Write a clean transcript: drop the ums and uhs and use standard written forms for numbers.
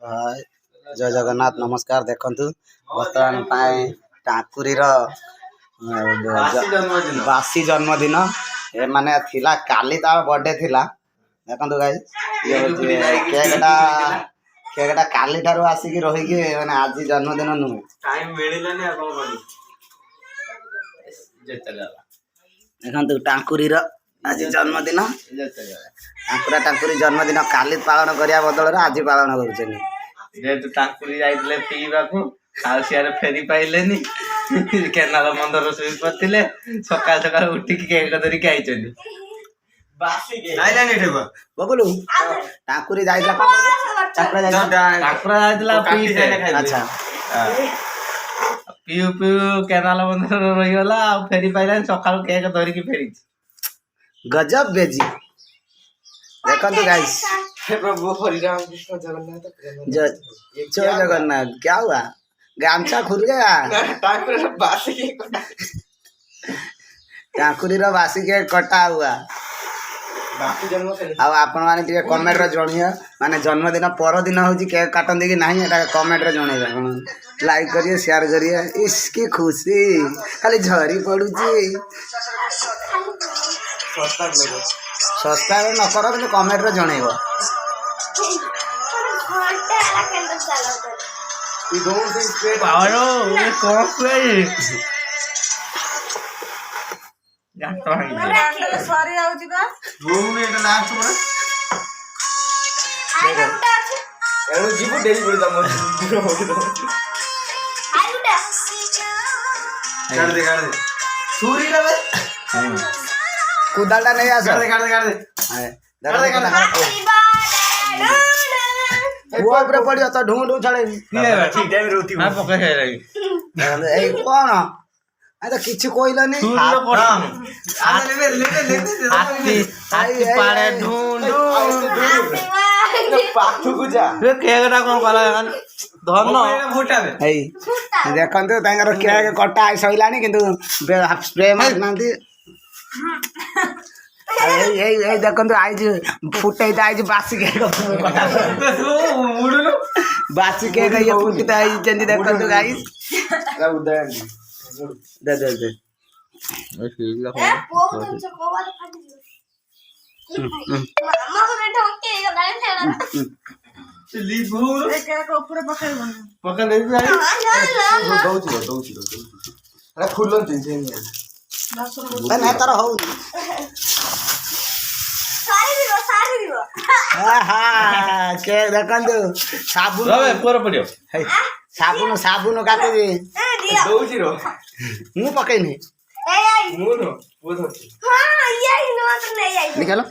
हाय जय जगन्नाथ नमस्कार देखंतु वर्तमान पाए टाकुरीर बासी जन्मदिन ए माने थिला काली ता बर्थडे थिला देखंतु गाइस ये केकटा काली ठारो आसी की रही के माने आज जन्मदिन नु टाइम मिलिलानी आ कोन करी देखंतु टाकुरीर आज जन्मदिन टाकुरी जन्मदिन काली पालन करिया बदल आज पालन करुछनी जेतु टाकुरी जाइतले पीबा को आउसियारे फेरी पाइलेनी केनाल मंदर सुई पतिले सकाळ सकाळ उठी की केक धरि के आइचनी बासी के आइलानी ठेबा बबलू टाकुरी जाइला टाकुरा जाइतला पी अच्छा पिउ पिउ केनाल मंदर रही गला फेरी पाइलानी सकाळ केक धरि की फेरी गजब बेजी देखंतु गाइस हे प्रभु हरि राम कृष्ण जगन्नाथ जय जगन्नाथ क्या हुआ गामछा खुल गया टाकुरी बासी के टाकुरी रो बासी के कटा हुआ बासी जन्म अब आपण माने टिके कमेंट रे जणिया माने जन्मदिन पर दिन होजी केक काटन कि नहीं एटा कमेंट रे जणेबा लाइक करिए शेयर करिए इसकी खुशी खाली झरी पडुची सस्ता न करो कि कमेंट रे जणेबो ई डोंट थिंक पे पावरो ये कौन पे जातो है सॉरी आउची बा रूम में एटा लास्ट पर आइ गुटा अछि एनु जीबु डेली पड़ी तम दूर हो दो आइ गुटा काट दे छुरी रे कुदालटा नहीं आस काट दे वो ऊपर पड़ियो तो ढूंढ उछाले ठीक टाइम रोती हां पके है रे ए कोन आ तो किछ कोइलनी सूर्य पड़म आले ले हाथी पाड़े ढूंढ पाथु गुजा रे केकटा कोन कला धन फुटाबे एई देखंतु तांगर केक कटा आइ सइलानी किंतु स्प्रे मार नांती ए देखंतु आइज फुटाई आइज बासी केक कटा मुडलो बासी केक ये फुटता आइज जंदी देखंतु गाइस रा उदयन दे ए ठीक ए बहुत चकोवा फाटी दियो मामा को बेटा के गलाइन थेला लीबू ए केक ऊपर पकड़ ले जाई दौची अरे खुल्लन दिन ना तार हो सारी दिबो आहा के देखंतु साबुन रवे पर पड़ियो साबुन काटे दे ए दियो दौची रो मु पकैनी ए आई मुनो वो धरती हां ये नो तो नहीं आई निकालो